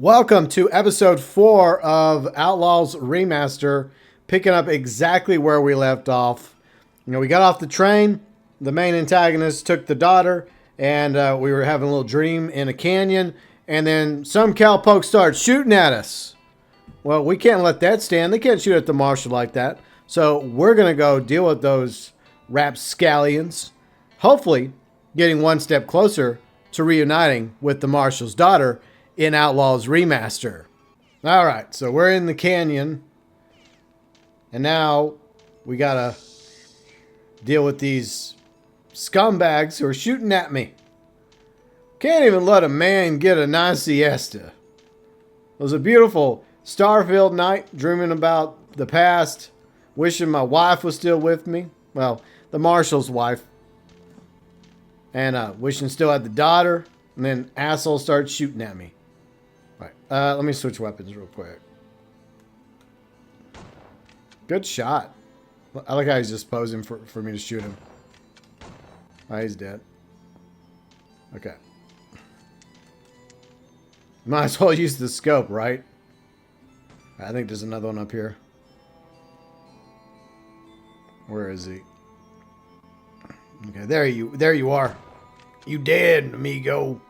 Welcome to episode 4 of Outlaws Remaster, picking up exactly where we left off. We got off the train, the main antagonist took the daughter, and we were having a little dream in a canyon, and then some cowpoke started shooting at us. Well, we can't let that stand. They can't shoot at the marshal like that. So we're going to go deal with those rapscallions, hopefully getting one step closer to reuniting with the marshal's daughter in Outlaws Remaster. All right, so we're in the canyon, and now we gotta deal with these scumbags who are shooting at me. Can't even let a man get a nice siesta. It was a beautiful star-filled night, dreaming about the past, wishing my wife was still with me. Well, the marshal's wife. And wishing still had the daughter, and then assholes started shooting at me. Let me switch weapons real quick. Good shot. I like how he's just posing for me to shoot him. Oh, he's dead. Okay. Might as well use the scope, right? I think there's another one up here. Where is he? Okay, there you are. You dead, amigo.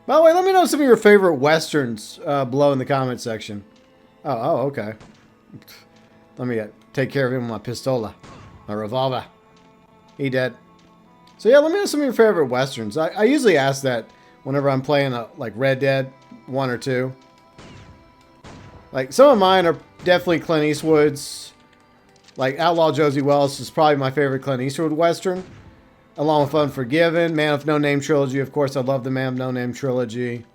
By the way, let me know some of your favorite westerns below in the comment section. Oh, okay. Let me take care of him with my pistola. My revolver. He dead. So yeah, let me know some of your favorite westerns. I usually ask that whenever I'm playing like Red Dead 1 or 2. Like, some of mine are definitely Clint Eastwood's. Like, Outlaw Josie Wells is probably my favorite Clint Eastwood western. Along with Unforgiven, Man of No Name trilogy. Of course, I love the Man of No Name trilogy.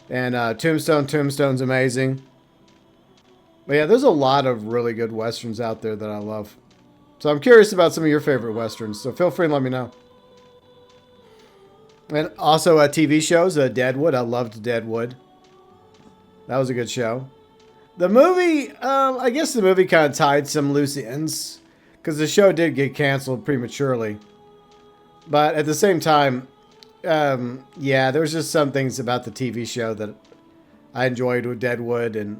And Tombstone's amazing. But yeah, there's a lot of really good westerns out there that I love. So I'm curious about some of your favorite westerns. So feel free and let me know. And also TV shows, Deadwood. I loved Deadwood. That was a good show. The movie, I guess the movie kind of tied some loose ends. Because the show did get canceled prematurely. But at the same time, yeah, there was just some things about the TV show that I enjoyed with Deadwood. And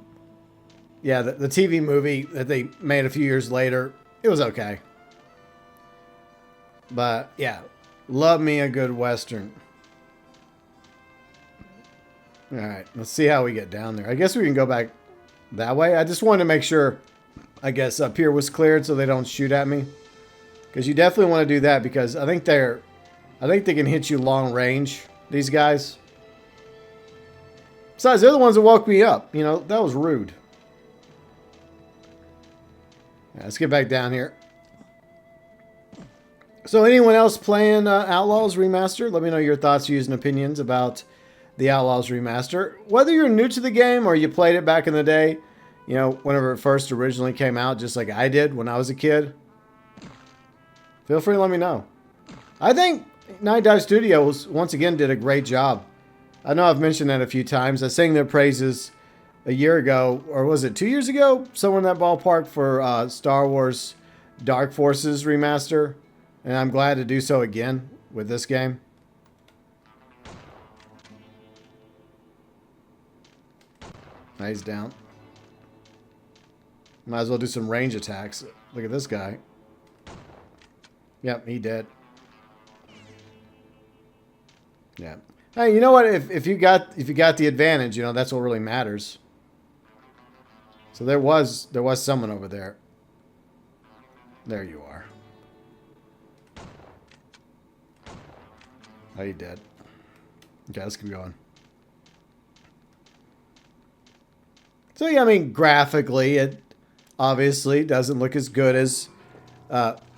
yeah, the TV movie that they made a few years later, it was okay. But yeah, love me a good western. Alright, let's see how we get down there. I guess we can go back that way. I just wanted to make sure, I guess, up here was cleared so they don't shoot at me. Because you definitely want to do that, because I think they can hit you long range, these guys. Besides, they're the ones that woke me up. You know, that was rude. Yeah, let's get back down here. So anyone else playing Outlaws Remaster? Let me know your thoughts, views, and opinions about the Outlaws Remaster. Whether you're new to the game or you played it back in the day, you know, whenever it first originally came out, just like I did when I was a kid. Feel free to let me know. I think Night Dive Studios, once again, did a great job. I know I've mentioned that a few times. I sang their praises a year ago, or was it 2 years ago? Somewhere in that ballpark for Star Wars Dark Forces Remaster. And I'm glad to do so again with this game. He's down. Might as well do some range attacks. Look at this guy. Yep, he dead. Yeah. Hey, you know what? If you got the advantage, you know, that's what really matters. So there was someone over there. There you are. Oh, you dead. Okay, let's keep going. So yeah, I mean, graphically, it obviously doesn't look as good as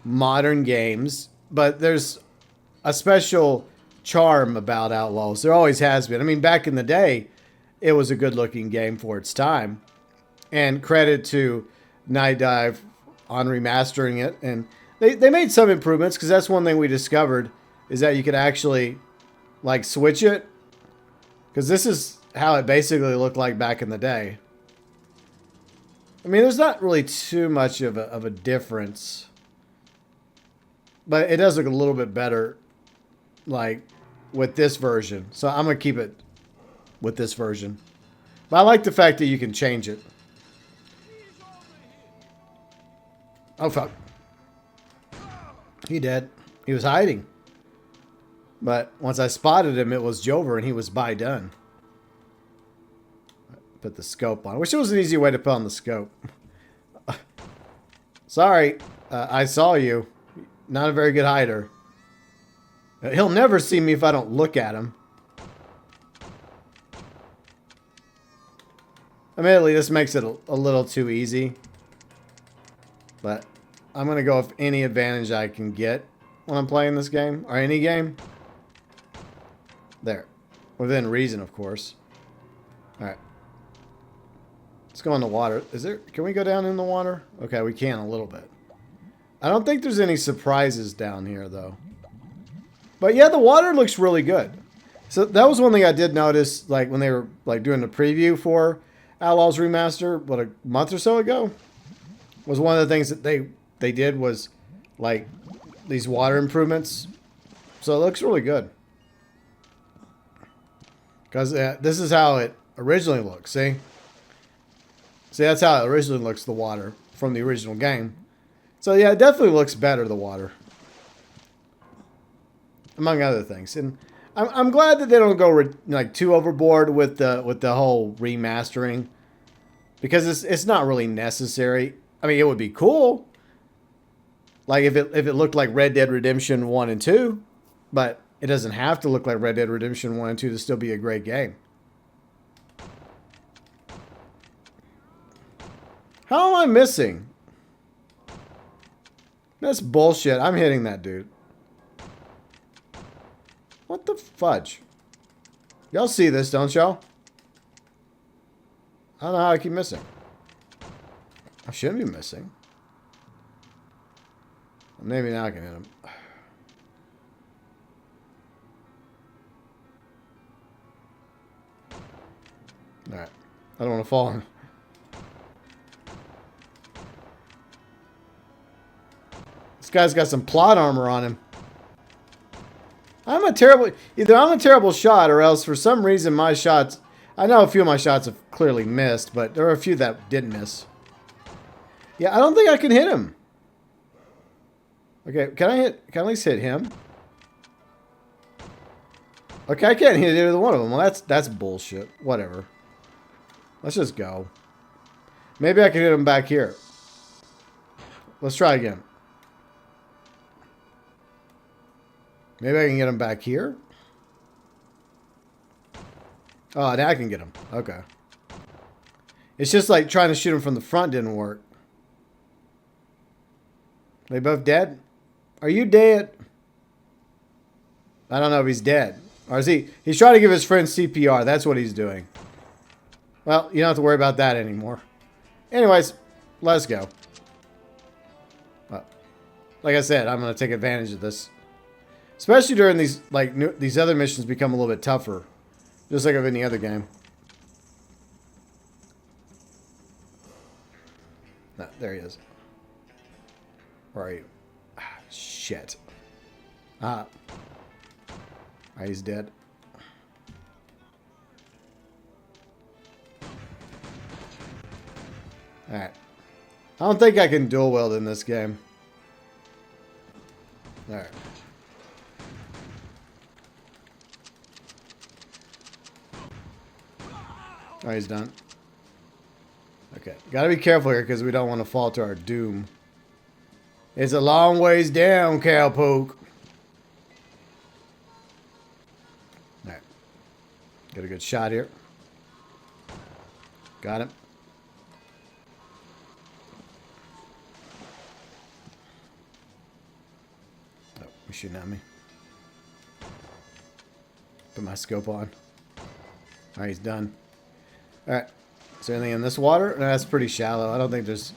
modern games, but there's a special charm about Outlaws. There always has been. I mean, back in the day, it was a good-looking game for its time. And credit to Night Dive on remastering it. And they made some improvements, because that's one thing we discovered, is that you could actually, like, switch it. Because this is how it basically looked like back in the day. I mean, there's not really too much of a difference. But it does look a little bit better, like, with this version. So I'm going to keep it with this version. But I like the fact that you can change it. Oh, fuck. He dead. He was hiding. But once I spotted him, it was Jover, and he was by done. Put the scope on. I wish there was an easy way to put on the scope. Sorry, I saw you. Not a very good hider. He'll never see me if I don't look at him. Admittedly, this makes it a little too easy. But I'm going to go with any advantage I can get when I'm playing this game. Or any game. There. Within reason, of course. Alright. Let's go in the water. Is there... Can we go down in the water? Okay, we can a little bit. I don't think there's any surprises down here, though. But yeah, the water looks really good. So that was one thing I did notice, like, when they were, like, doing the preview for Outlaws Remaster, what, a month or so ago? Was one of the things that they did was, like, these water improvements. So it looks really good. Because this is how it originally looks, see? See, that's how it originally looks, the water, from the original game. So yeah, it definitely looks better, the water. Among other things. And I'm glad that they don't go like too overboard with the whole remastering. Because it's not really necessary. I mean, it would be cool. Like if it looked like Red Dead Redemption 1 and 2. But it doesn't have to look like Red Dead Redemption 1 and 2 to still be a great game. How am I missing? That's bullshit. I'm hitting that dude. What the fudge? Y'all see this, don't y'all? I don't know how I keep missing. I shouldn't be missing. Maybe now I can hit him. Alright. I don't want to fall in. This guy's got some plot armor on him. Either I'm a terrible shot, or else for some reason my shots... I know a few of my shots have clearly missed, but there are a few that didn't miss. Yeah, I don't think I can hit him. Okay, can I at least hit him? Okay, I can't hit either one of them. Well, that's bullshit. Whatever. Let's just go. Maybe I can hit him back here. Let's try again. Maybe I can get him back here. Oh, now I can get him. Okay. It's just like trying to shoot him from the front didn't work. They both dead? Are you dead? I don't know if he's dead. Or is he? He's trying to give his friend CPR. That's what he's doing. Well, you don't have to worry about that anymore. Anyways, let's go. Well, like I said, I'm going to take advantage of this. Especially during these, like, these other missions become a little bit tougher. Just like of any other game. No, there he is. Where are you? Ah, shit. Ah. Ah, he's dead. Alright. I don't think I can dual wield in this game. Alright. Oh, he's done. Okay. Gotta be careful here because we don't want to fall to our doom. It's a long ways down, cowpoke. Alright. Got a good shot here. Got him. Oh, he's shooting at me. Put my scope on. Alright, he's done. Alright. Is there anything in this water? No, that's pretty shallow. I don't think there's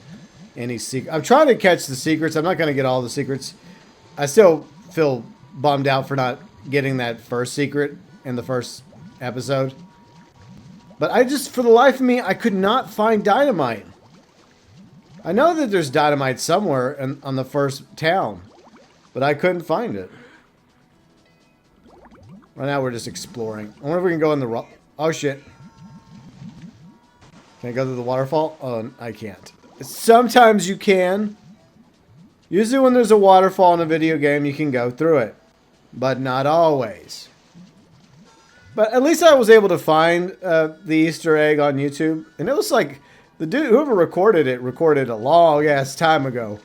any secret. I'm trying to catch the secrets. I'm not going to get all the secrets. I still feel bummed out for not getting that first secret in the first episode. But I just, for the life of me, I could not find dynamite. I know that there's dynamite somewhere on the first town. But I couldn't find it. Right now we're just exploring. I wonder if we can go in the rock. Oh, shit. Can I go through the waterfall? Oh, I can't. Sometimes you can. Usually when there's a waterfall in a video game, you can go through it. But not always. But at least I was able to find the Easter egg on YouTube. And it was like, the dude, whoever recorded it a long ass time ago.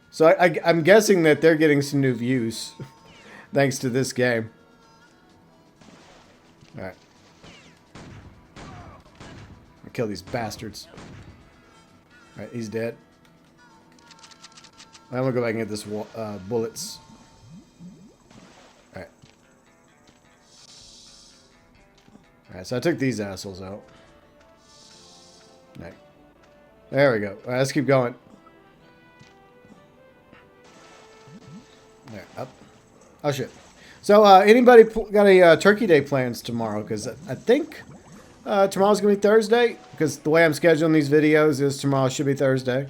So I'm guessing that they're getting some new views. Thanks to this game. Alright. Kill these bastards. Alright, he's dead. I'm gonna go back and get this bullets. Alright. Alright, so I took these assholes out. Alright. There we go. Alright, let's keep going. Alright, up. Oh shit. So, anybody got any Turkey Day plans tomorrow? Because I think tomorrow's going to be Thursday. Because the way I'm scheduling these videos is tomorrow should be Thursday.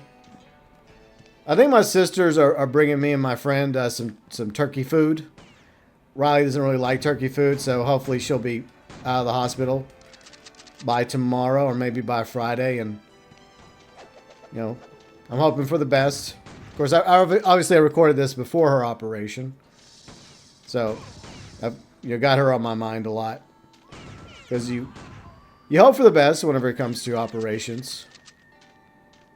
I think my sisters are bringing me and my friend some turkey food. Riley doesn't really like turkey food, so hopefully she'll be out of the hospital by tomorrow or maybe by Friday. And, you know, I'm hoping for the best. Of course, obviously I recorded this before her operation. So, I've got her on my mind a lot. Because you hope for the best whenever it comes to operations.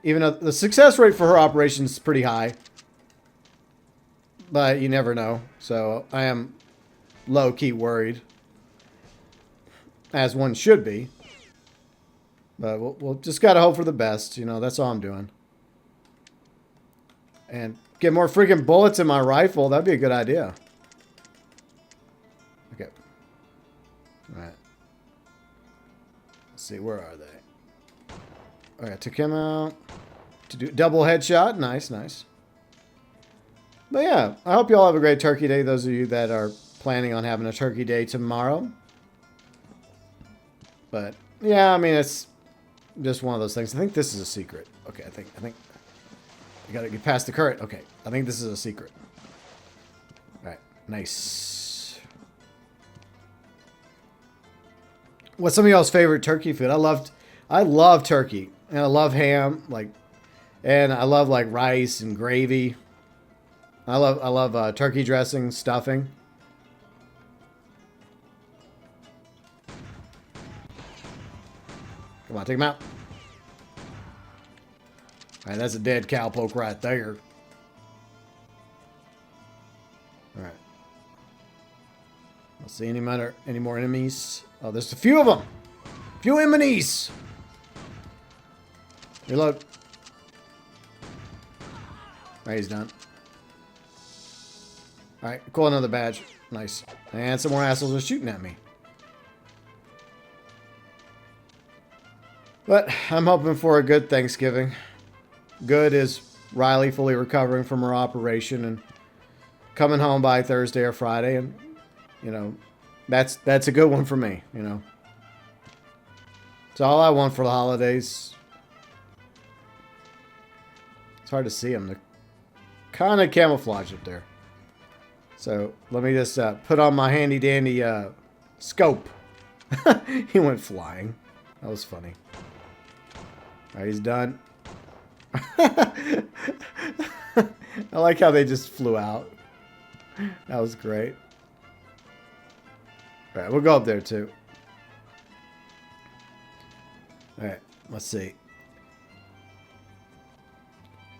Even though the success rate for her operation is pretty high. But you never know. So, I am low-key worried. As one should be. But we'll just got to hope for the best. You know, that's all I'm doing. And get more freaking bullets in my rifle. That'd be a good idea. Okay. Alright. Let's see, where are they? Alright, took him out. To do double headshot. Nice, nice. But yeah, I hope you all have a great Turkey Day. Those of you that are planning on having a Turkey Day tomorrow. But yeah, I mean, it's just one of those things. I think this is a secret. Okay, I think I gotta get past the current. Okay, I think this is a secret. Alright, nice. What's some of y'all's favorite turkey food? I love turkey. And I love ham, and I love like rice and gravy. I love turkey dressing, stuffing. Come on, take him out. Alright, that's a dead cowpoke right there. Alright. Let's see any more enemies. Oh, there's a few of them. A few enemies. Reload. Alright, he's done. Alright, cool, another badge. Nice. And some more assholes are shooting at me. But I'm hoping for a good Thanksgiving. Good is Riley fully recovering from her operation and coming home by Thursday or Friday, and you know, that's a good one for me, you know. It's all I want for the holidays. It's hard to see them. They're kind of camouflaged up there. So let me just put on my handy dandy scope. He went flying. That was funny. Alright, he's done. I like how they just flew out. That was great. Alright, we'll go up there too. Alright, let's see.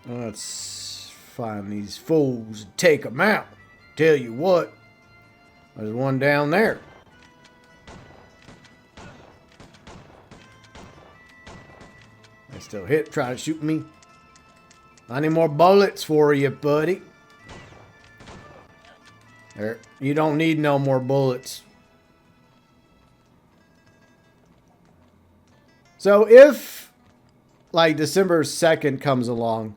Let's find these fools and take them out. Tell you what, there's one down there. They still hit, try to shoot me. I need more bullets for you, buddy. There, you don't need no more bullets. So if, like, December 2nd comes along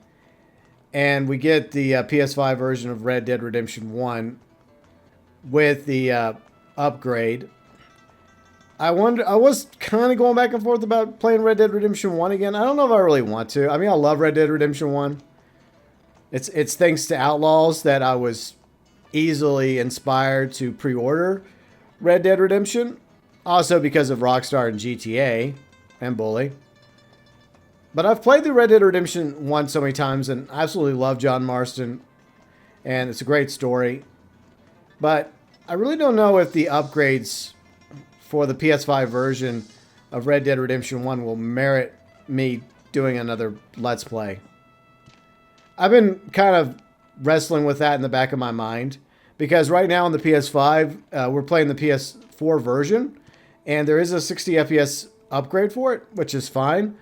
and we get the PS5 version of Red Dead Redemption 1 with the upgrade, I was kind of going back and forth about playing Red Dead Redemption 1 again. I don't know if I really want to. I mean, I love Red Dead Redemption 1. It's thanks to Outlaws that I was easily inspired to pre-order Red Dead Redemption. Also because of Rockstar and GTA and Bully. But I've played the Red Dead Redemption 1 so many times and I absolutely love John Marston. And it's a great story. But I really don't know if the upgrades for the PS5 version of Red Dead Redemption 1 will merit me doing another Let's Play. I've been kind of wrestling with that in the back of my mind. Because right now on the PS5, we're playing the PS4 version. And there is a 60 FPS upgrade for it, which is fine.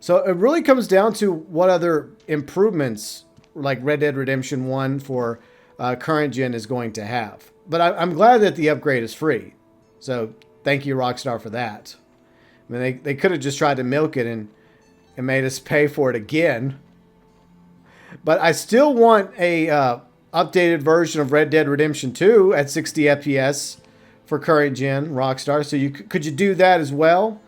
So it really comes down to what other improvements like Red Dead Redemption 1 for current gen is going to have. But I'm glad that the upgrade is free. So thank you, Rockstar, for that. I mean, they could have just tried to milk it and made us pay for it again. But I still want a updated version of Red Dead Redemption 2 at 60 FPS for current gen, Rockstar. So could you do that as well?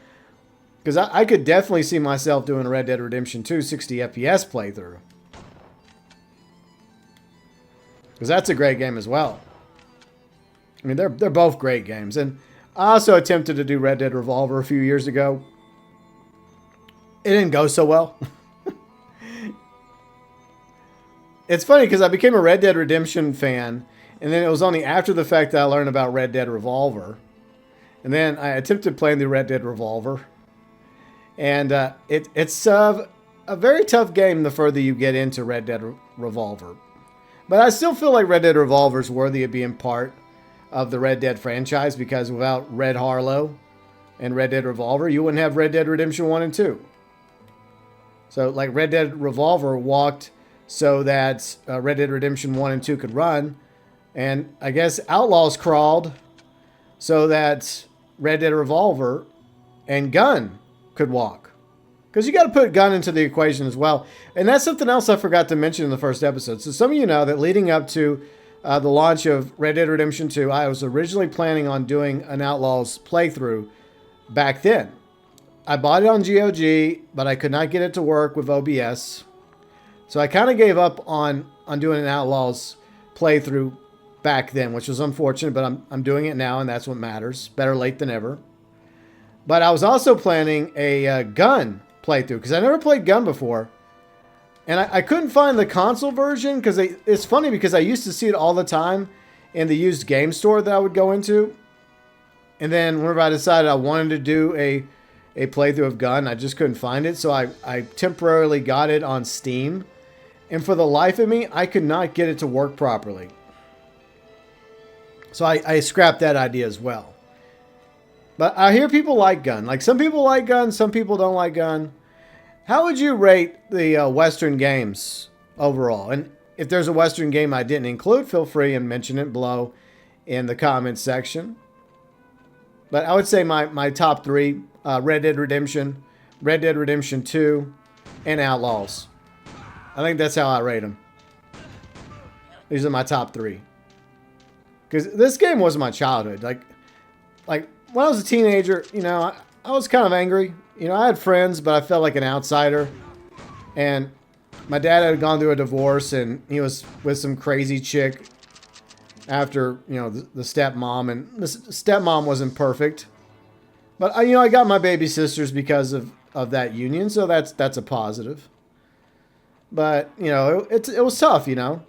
Because I could definitely see myself doing a Red Dead Redemption 2 60 FPS playthrough. Because that's a great game as well. I mean, they're both great games. And I also attempted to do Red Dead Revolver a few years ago. It didn't go so well. It's funny because I became a Red Dead Redemption fan. And then it was only after the fact that I learned about Red Dead Revolver. And then I attempted playing the Red Dead Revolver. And it's a very tough game the further you get into Red Dead Revolver. But I still feel like Red Dead Revolver is worthy of being part of the Red Dead franchise. Because without Red Harlow and Red Dead Revolver, you wouldn't have Red Dead Redemption 1 and 2. So like Red Dead Revolver walked so that Red Dead Redemption 1 and 2 could run. And I guess Outlaws crawled so that Red Dead Revolver and Gun could walk. Because you got to put Gun into the equation as well. And that's something else I forgot to mention in the first episode. So some of you know that leading up to the launch of Red Dead Redemption 2, I was originally planning on doing an Outlaws playthrough back then. I bought it on GOG, but I could not get it to work with OBS. So I kind of gave up on doing an Outlaws playthrough back then, which was unfortunate, but I'm doing it now, and that's what matters. Better late than never. But I was also planning a Gun playthrough, because I never played Gun before. And I couldn't find the console version, because it's funny, because I used to see it all the time in the used game store that I would go into. And then whenever I decided I wanted to do a playthrough of Gun, I just couldn't find it. So I temporarily got it on Steam. And for the life of me, I could not get it to work properly. So I scrapped that idea as well. But I hear people like Gun. Like some people like Gun, some people don't like Gun. How would you rate the Western games overall? And if there's a Western game I didn't include, feel free and mention it below in the comments section. But I would say my top three, Red Dead Redemption 2, and Outlaws. I think that's how I rate them. These are my top three. Because this game was my childhood. Like when I was a teenager, you know, I was kind of angry. You know, I had friends, but I felt like an outsider. And my dad had gone through a divorce, and he was with some crazy chick after, you know, the stepmom. And the stepmom wasn't perfect. But, you know, I got my baby sisters because of that union, so that's a positive. But, you know, it was tough, you know.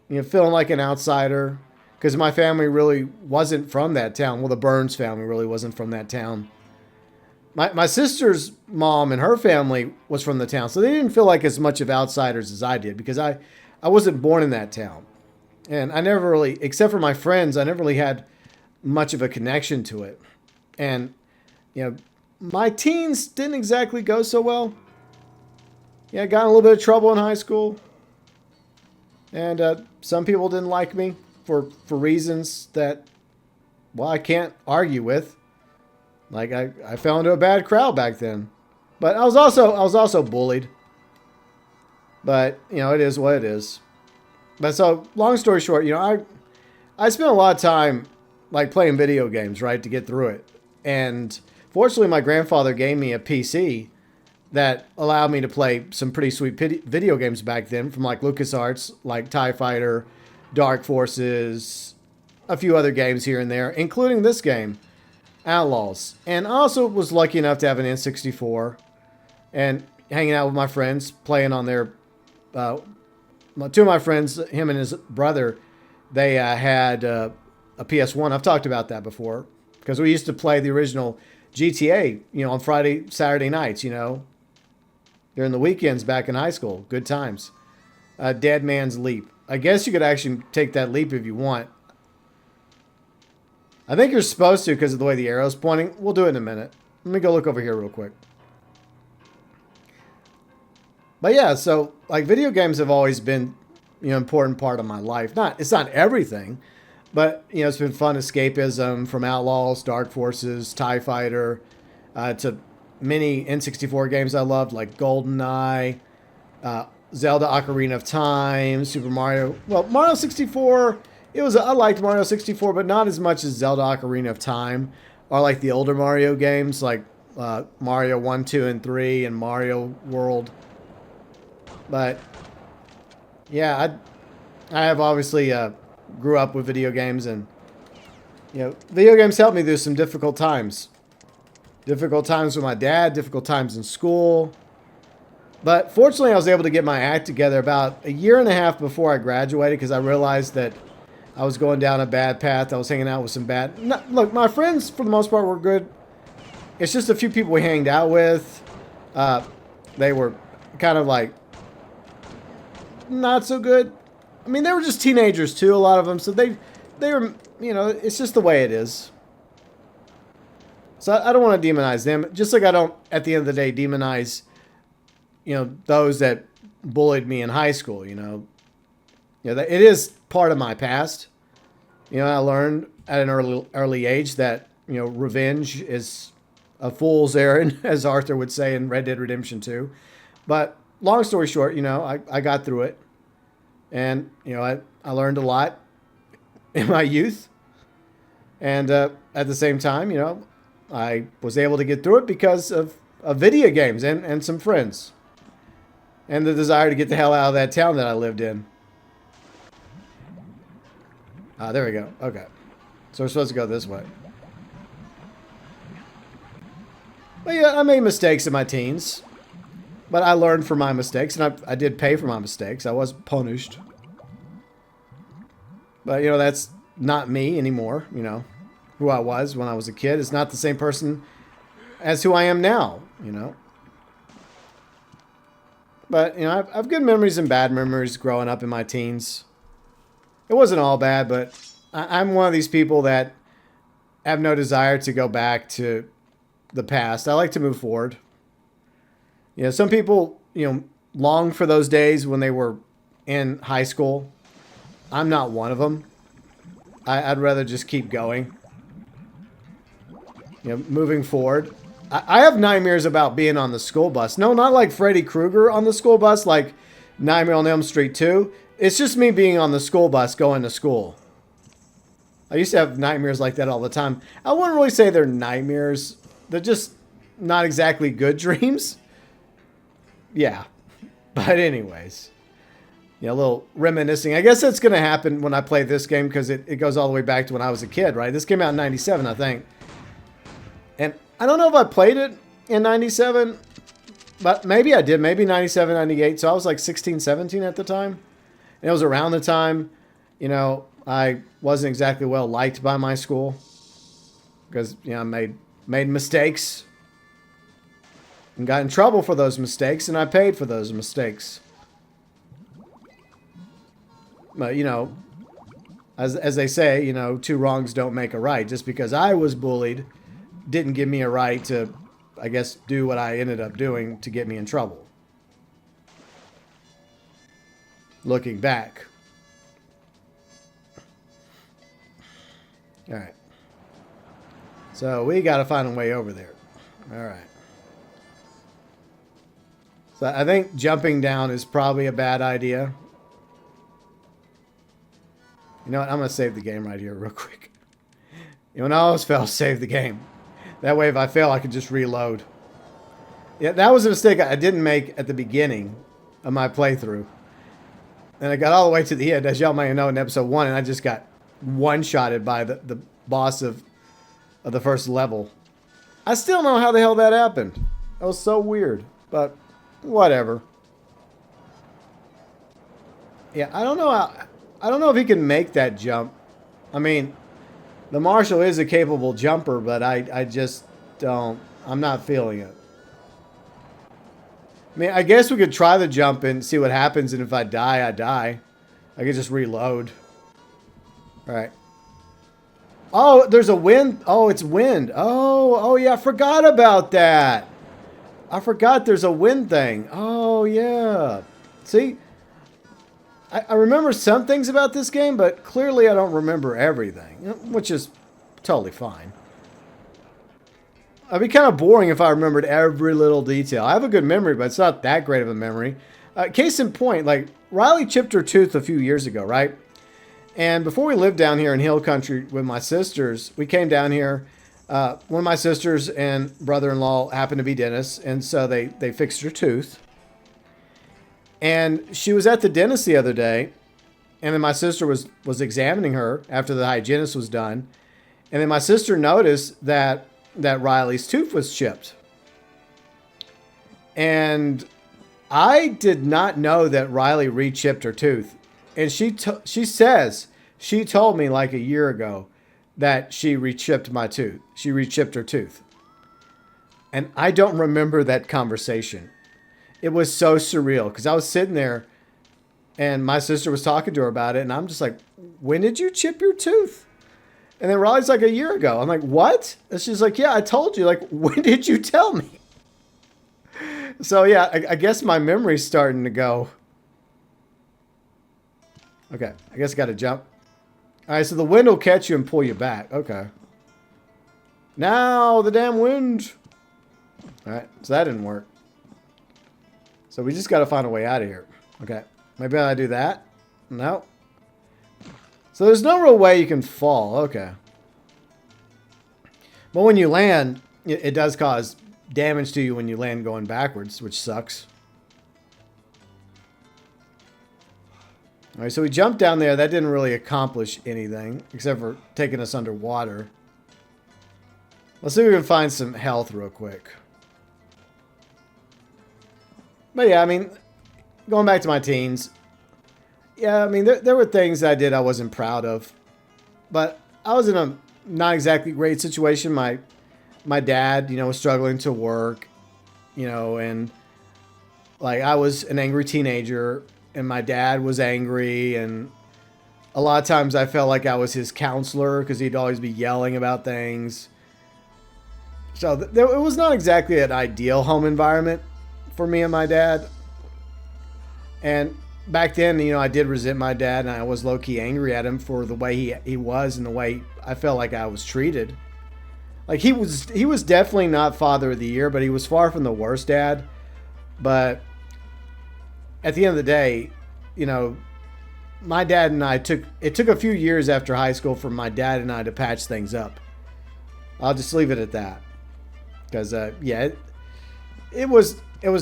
You know, feeling like an outsider. Because my family really wasn't from that town. Well, the Burns family really wasn't from that town. My sister's mom and her family was from the town. So they didn't feel like as much of outsiders as I did. Because I wasn't born in that town. And I never really, except for my friends, I never really had much of a connection to it. And, you know, my teens didn't exactly go so well. Yeah, I got in a little bit of trouble in high school. And some people didn't like me for reasons that, well, I can't argue with. Like I fell into a bad crowd back then. But I was also bullied. But, you know, it is what it is. But so, long story short, you know, I spent a lot of time like playing video games, right, to get through it. And fortunately, my grandfather gave me a PC that allowed me to play some pretty sweet video games back then from like LucasArts, like TIE Fighter, Dark Forces, a few other games here and there, including this game. Outlaws. And I also was lucky enough to have an N64 and hanging out with my friends, playing on their. Two of my friends, him and his brother, they had a PS1. I've talked about that before because we used to play the original GTA, on Friday, Saturday nights, during the weekends back in high school. Good times. Dead Man's Leap. I guess you could actually take that leap if you want. I think you're supposed to because of the way the arrow's pointing. We'll do it in a minute. Let me go look over here real quick. But yeah, so like video games have always been, important part of my life. It's not everything, but it's been fun escapism from Outlaws, Dark Forces, TIE Fighter, to many N64 games I loved like GoldenEye, Zelda Ocarina of Time, Super Mario. Well, Mario 64, I liked Mario 64, but not as much as Zelda Ocarina of Time or like the older Mario games like Mario 1, 2, and 3 and Mario World. But yeah, I have obviously grew up with video games, and video games helped me through some difficult times. Difficult times with my dad, difficult times in school. But fortunately, I was able to get my act together about a year and a half before I graduated because I realized that I was going down a bad path. I was hanging out with some bad... Look, my friends, for the most part, were good. It's just a few people we hanged out with. They were kind of like not so good. I mean, they were just teenagers too, a lot of them. So they were, it's just the way it is. So I don't want to demonize them. Just like I don't, at the end of the day, demonize, those that bullied me in high school, that it is part of my past. I learned at an early age that, revenge is a fool's errand, as Arthur would say in Red Dead Redemption 2. But long story short, I got through it. And, I learned a lot in my youth. And at the same time, I was able to get through it because of video games and some friends. And the desire to get the hell out of that town that I lived in. There we go. Okay. So we're supposed to go this way. But yeah, I made mistakes in my teens. But I learned from my mistakes, and I did pay for my mistakes. I was punished. But, that's not me anymore, who I was when I was a kid. It's not the same person as who I am now, But, I have good memories and bad memories growing up in my teens. It wasn't all bad, but I'm one of these people that have no desire to go back to the past. I like to move forward. Some people, long for those days when they were in high school. I'm not one of them. I'd rather just keep going. Moving forward. I have nightmares about being on the school bus. No, not like Freddy Krueger on the school bus, like Nightmare on Elm Street 2. It's just me being on the school bus going to school. I used to have nightmares like that all the time. I wouldn't really say they're nightmares. They're just not exactly good dreams. Yeah. But anyways. A little reminiscing. I guess that's going to happen when I play this game because it goes all the way back to when I was a kid, right? This came out in 97, I think. And I don't know if I played it in 97, but maybe I did. Maybe 97, 98. So I was like 16, 17 at the time. And it was around the time, I wasn't exactly well liked by my school because, I made mistakes and got in trouble for those mistakes, and I paid for those mistakes. But, as they say, two wrongs don't make a right. Just because I was bullied didn't give me a right to, I guess, do what I ended up doing to get me in trouble. Looking back. All right. So we got to find a way over there. All right. So I think jumping down is probably a bad idea. You know what? I'm going to save the game right here real quick. When I always fail, save the game. That way if I fail, I can just reload. Yeah, that was a mistake I didn't make at the beginning of my playthrough. And I got all the way to the end, as y'all may know in episode 1, and I just got one-shotted by the boss of of the first level. I still don't know how the hell that happened. That was so weird, but whatever. Yeah, I don't know I don't know if he can make that jump. I mean, the Marshal is a capable jumper, but I just don't. I'm not feeling it. I mean, I guess we could try the jump and see what happens, and if I die, I die. I could just reload. All right. Oh, there's a wind. Oh, it's wind. Oh, yeah, I forgot about that. I forgot there's a wind thing. Oh, yeah. See? I remember some things about this game, but clearly I don't remember everything, which is totally fine. It'd be kind of boring if I remembered every little detail. I have a good memory, but it's not that great of a memory. Case in point, like, Riley chipped her tooth a few years ago, right? And before we lived down here in Hill Country with my sisters, we came down here. One of my sisters and brother-in-law happened to be dentists, and so they fixed her tooth. And she was at the dentist the other day, and then my sister was examining her after the hygienist was done. And then my sister noticed that Riley's tooth was chipped. And I did not know that Riley re-chipped her tooth. And she says she told me like a year ago that she re-chipped my tooth. She re-chipped her tooth. And I don't remember that conversation. It was so surreal because I was sitting there and my sister was talking to her about it. And I'm just like, when did you chip your tooth? And then Riley's like, a year ago. I'm like, what? And she's like, yeah, I told you. Like, when did you tell me? So, yeah, I guess my memory's starting to go. Okay, I guess I got to jump. All right, so the wind will catch you and pull you back. Okay. Now, the damn wind. All right, so that didn't work. So we just got to find a way out of here. Okay, maybe I do that. No. So there's no real way you can fall. Okay. But when you land, it does cause damage to you when you land going backwards, which sucks. All right, so we jumped down there. That didn't really accomplish anything, except for taking us underwater. Let's see if we can find some health real quick. But yeah, I mean, going back to my teens, yeah, I mean, there were things I did I wasn't proud of. But I was in a not exactly great situation. My dad, was struggling to work, and like I was an angry teenager and my dad was angry. And a lot of times I felt like I was his counselor because he'd always be yelling about things. So it was not exactly an ideal home environment for me and my dad. And back then, I did resent my dad, and I was low-key angry at him for the way he was and the way I felt like I was treated. Like, he was definitely not Father of the Year, but he was far from the worst dad. But at the end of the day, my dad and I it took a few years after high school for my dad and I to patch things up. I'll just leave it at that. Because, yeah, it was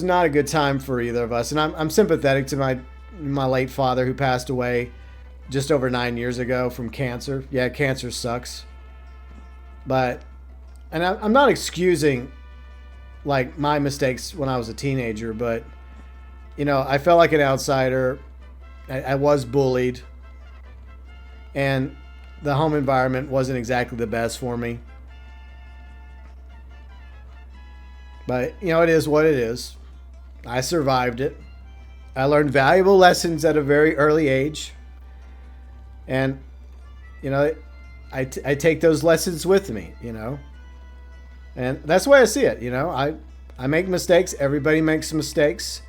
not a good time for either of us. And I'm sympathetic to my late father who passed away just over 9 years ago from cancer. Yeah, cancer sucks. But, and I'm not excusing like my mistakes when I was a teenager, but I felt like an outsider. I was bullied, and the home environment wasn't exactly the best for me. But it is what it is. I survived it. I learned valuable lessons at a very early age. And, I take those lessons with me, And that's the way I see it, I make mistakes. Everybody makes mistakes.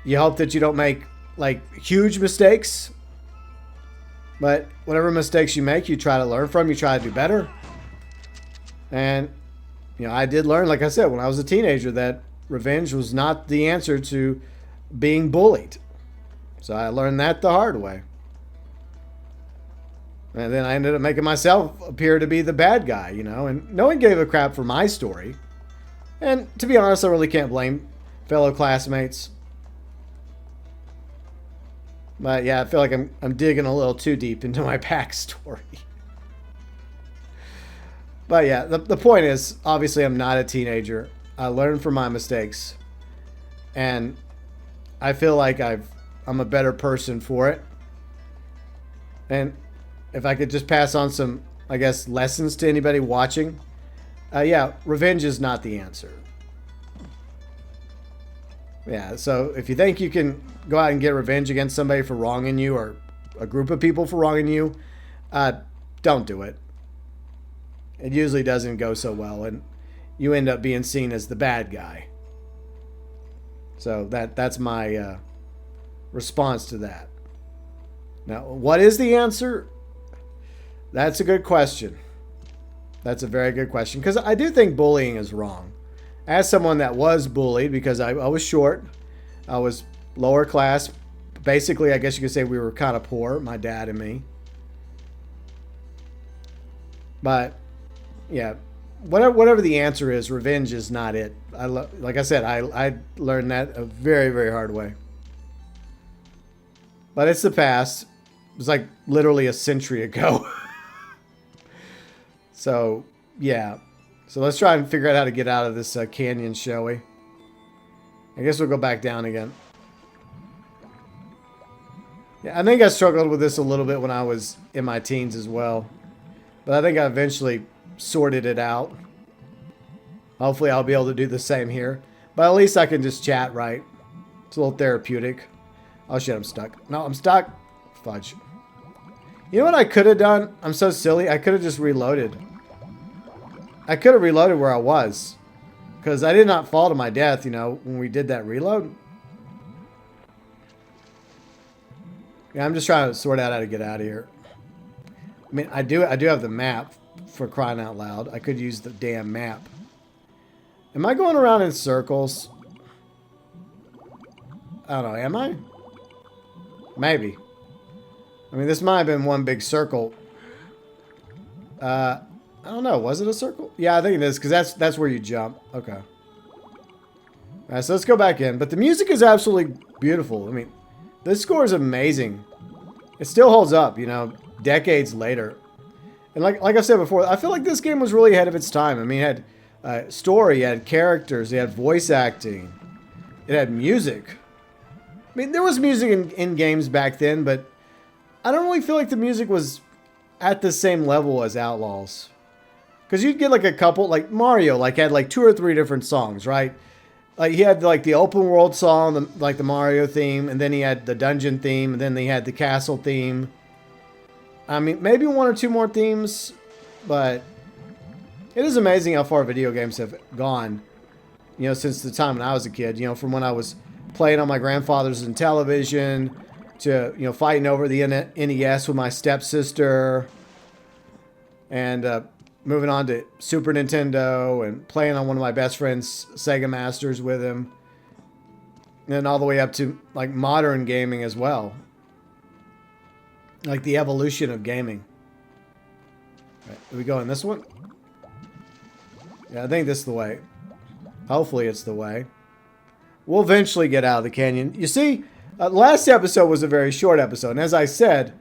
You hope that you don't make, like, huge mistakes. But whatever mistakes you make, you try to learn from. You try to do better. And, I did learn, like I said, when I was a teenager, that revenge was not the answer to being bullied. So I learned that the hard way. And then I ended up making myself appear to be the bad guy, and no one gave a crap for my story. And to be honest, I really can't blame fellow classmates. But yeah, I feel like I'm digging a little too deep into my backstory. But yeah, the point is, obviously I'm not a teenager. I learned from my mistakes. And I feel like I'm a better person for it. And if I could just pass on some, I guess, lessons to anybody watching, yeah, revenge is not the answer. Yeah, so if you think you can go out and get revenge against somebody for wronging you, or a group of people for wronging you, don't do it. It usually doesn't go so well, and you end up being seen as the bad guy. So that's my response to that. Now, what is the answer? That's a good question. That's a very good question, because I do think bullying is wrong. As someone that was bullied, because I was short, I was lower class. Basically, I guess you could say we were kind of poor, my dad and me. But yeah, whatever the answer is, revenge is not it. Like I said, I learned that a very, very hard way. But it's the past. It was like literally a century ago. So yeah. So let's try and figure out how to get out of this canyon, shall we? I guess we'll go back down again. Yeah, I think I struggled with this a little bit when I was in my teens as well. But I think I eventually sorted it out. Hopefully I'll be able to do the same here. But at least I can just chat, right? It's a little therapeutic. Oh shit, I'm stuck. No, I'm stuck. Fudge. You know what I could have done? I'm so silly. I could have just reloaded. I could have reloaded where I was. Because I did not fall to my death, you know, when we did that reload. Yeah, I'm just trying to sort out how to get out of here. I mean, I do have the map, for crying out loud. I could use the damn map. Am I going around in circles? I don't know, am I? Maybe. I mean, this might have been one big circle. I don't know. Was it a circle? Yeah, I think it is, because that's where you jump. Okay. All right, so let's go back in. But the music is absolutely beautiful. I mean, this score is amazing. It still holds up, you know, decades later. And like I said before, I feel like this game was really ahead of its time. I mean, it had story, it had characters, it had voice acting, it had music. I mean, there was music in games back then, but I don't really feel like the music was at the same level as Outlaws. Because you'd get like a couple, like Mario, like had like 2 or 3 different songs, right? Like he had like the open world song, like the Mario theme, and then he had the dungeon theme, and then he had the castle theme. I mean, maybe 1 or 2 more themes, but it is amazing how far video games have gone, you know, since the time when I was a kid, you know, from when I was playing on my grandfather's and television to, you know, fighting over the NES with my stepsister, and moving on to Super Nintendo and playing on one of my best friend's Sega Masters with him. And then all the way up to like modern gaming as well. Like the evolution of gaming. Right, do we go in this one? Yeah, I think this is the way. Hopefully it's the way. We'll eventually get out of the canyon. You see, last episode was a very short episode. And as I said,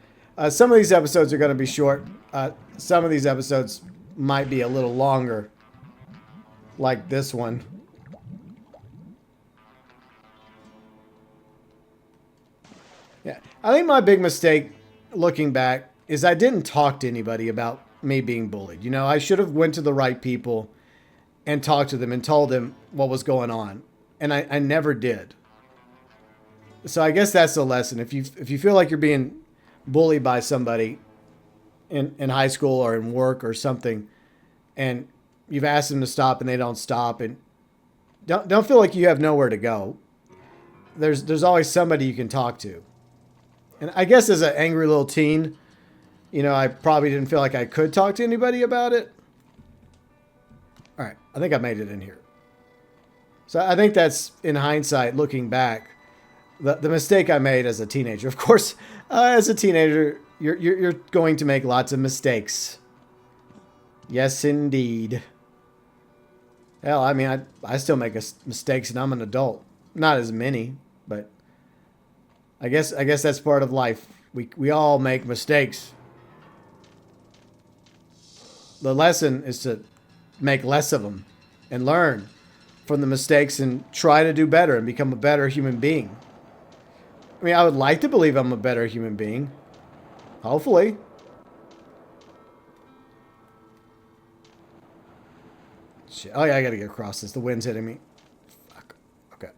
some of these episodes are going to be short. Some of these episodes might be a little longer, like this one. Yeah, I think my big mistake, looking back, is I didn't talk to anybody about me being bullied. You know, I should have went to the right people and talked to them and told them what was going on, and I never did. So I guess that's the lesson. If you feel like you're being bullied by somebody in high school or in work or something, and you've asked them to stop and they don't stop, and don't feel like you have nowhere to go. There's always somebody you can talk to. And I guess as an angry little teen, you know, I probably didn't feel like I could talk to anybody about it. All right, I think I made it in here. So I think that's, in hindsight, looking back, the mistake I made as a teenager. Of course, as a teenager, you're going to make lots of mistakes. Yes, indeed. Hell, I mean, I still make mistakes, and I'm an adult. Not as many, but I guess that's part of life. We all make mistakes. The lesson is to make less of them and learn from the mistakes and try to do better and become a better human being. I mean, I would like to believe I'm a better human being. Hopefully. Shit. Oh, yeah, I gotta get across this. The wind's hitting me. Fuck. Okay.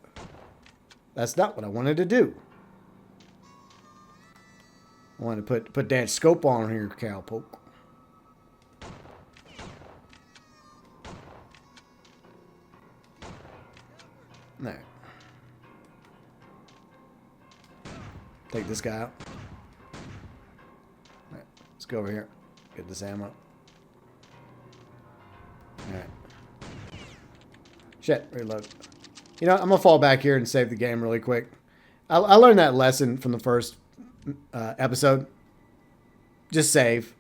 That's not what I wanted to do. I wanted to put that scope on here, cowpoke. There. Take this guy out. Alright, let's go over here. Get this ammo. Alright. Shit, reload. You know, I'm gonna fall back here and save the game really quick. I learned that lesson from the first episode. Just save.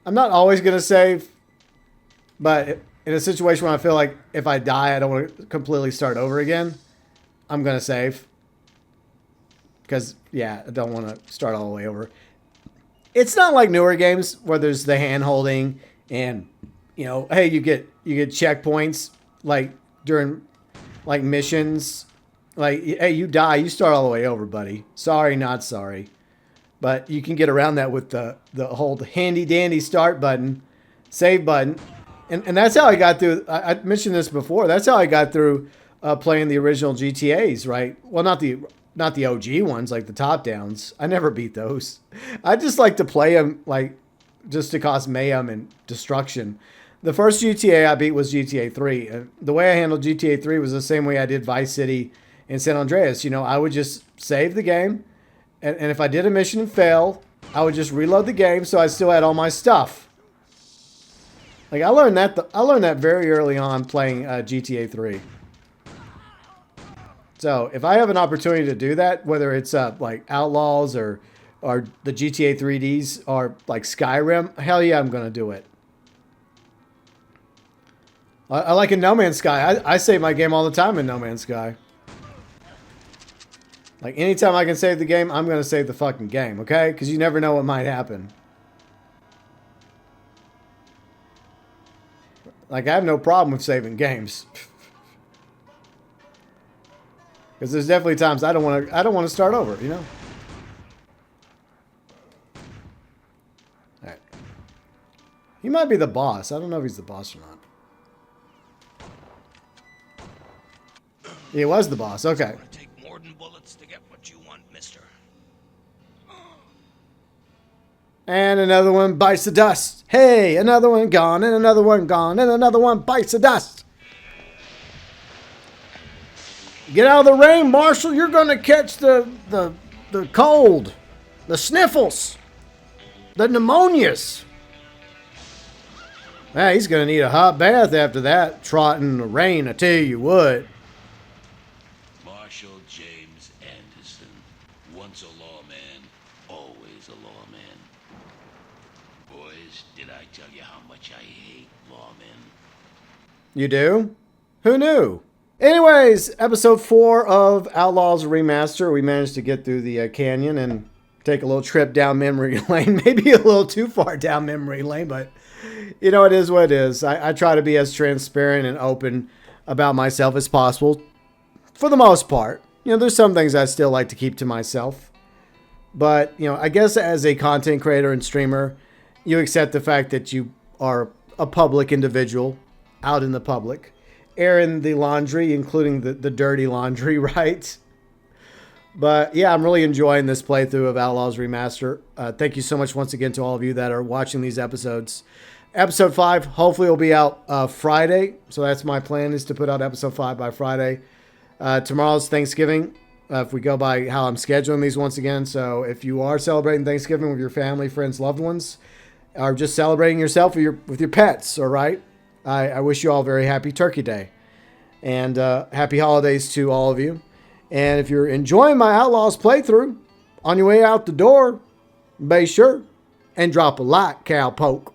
I'm not always gonna save, but in a situation where I feel like if I die, I don't want to completely start over again, I'm gonna save. Because, yeah, I don't want to start all the way over. It's not like newer games where there's the hand holding and, you know, hey, you get checkpoints like during like missions. Like, hey, you die, you start all the way over, buddy. Sorry, not sorry. But you can get around that with the hold handy dandy start button, save button. And that's how I got through. I mentioned this before. That's how I got through playing the original GTAs, right? Well, not the OG ones, like the top downs. I never beat those. I just like to play them, like, just to cause mayhem and destruction. The first GTA I beat was GTA 3. And the way I handled GTA 3 was the same way I did Vice City and San Andreas. You know, I would just save the game. And if I did a mission and fail, I would just reload the game so I still had all my stuff. Like, I learned that very early on playing GTA 3. So if I have an opportunity to do that, whether it's like Outlaws or the GTA 3Ds or like Skyrim, hell yeah, I'm going to do it. I like in No Man's Sky. I save my game all the time in No Man's Sky. Like anytime I can save the game, I'm going to save the fucking game, okay? Because you never know what might happen. Like I have no problem with saving games. Because there's definitely times I don't want to start over, you know. All right. He might be the boss. I don't know if he's the boss or not. He was the boss. Okay. It's gonna take more than bullets to get what you want, mister. And another one bites the dust. Hey, another one gone, and another one gone, and another one bites the dust. Get out of the rain, Marshall. You're going to catch the cold, the sniffles, the pneumonias. Man, he's going to need a hot bath after that. Trotting in the rain, I tell you what. Marshall James Anderson. Once a lawman, always a lawman. Boys, did I tell you how much I hate lawmen? You do? Who knew? Anyways, episode 4 of Outlaws Remaster. We managed to get through the canyon and take a little trip down memory lane. Maybe a little too far down memory lane, but you know, it is what it is. I try to be as transparent and open about myself as possible for the most part. You know, there's some things I still like to keep to myself. But, you know, I guess as a content creator and streamer, you accept the fact that you are a public individual out in the public. Airing the laundry, including the dirty laundry, right? But yeah, I'm really enjoying this playthrough of Outlaws Remaster. Thank you so much once again to all of you that are watching these episodes. Episode 5 hopefully will be out Friday. So that's my plan, is to put out episode 5 by Friday. Tomorrow's Thanksgiving, if we go by how I'm scheduling these once again. So if you are celebrating Thanksgiving with your family, friends, loved ones, or just celebrating yourself with your pets, all right? I wish you all a very happy Turkey Day. And happy holidays to all of you. And if you're enjoying my Outlaws playthrough, on your way out the door, be sure and drop a like, cowpoke.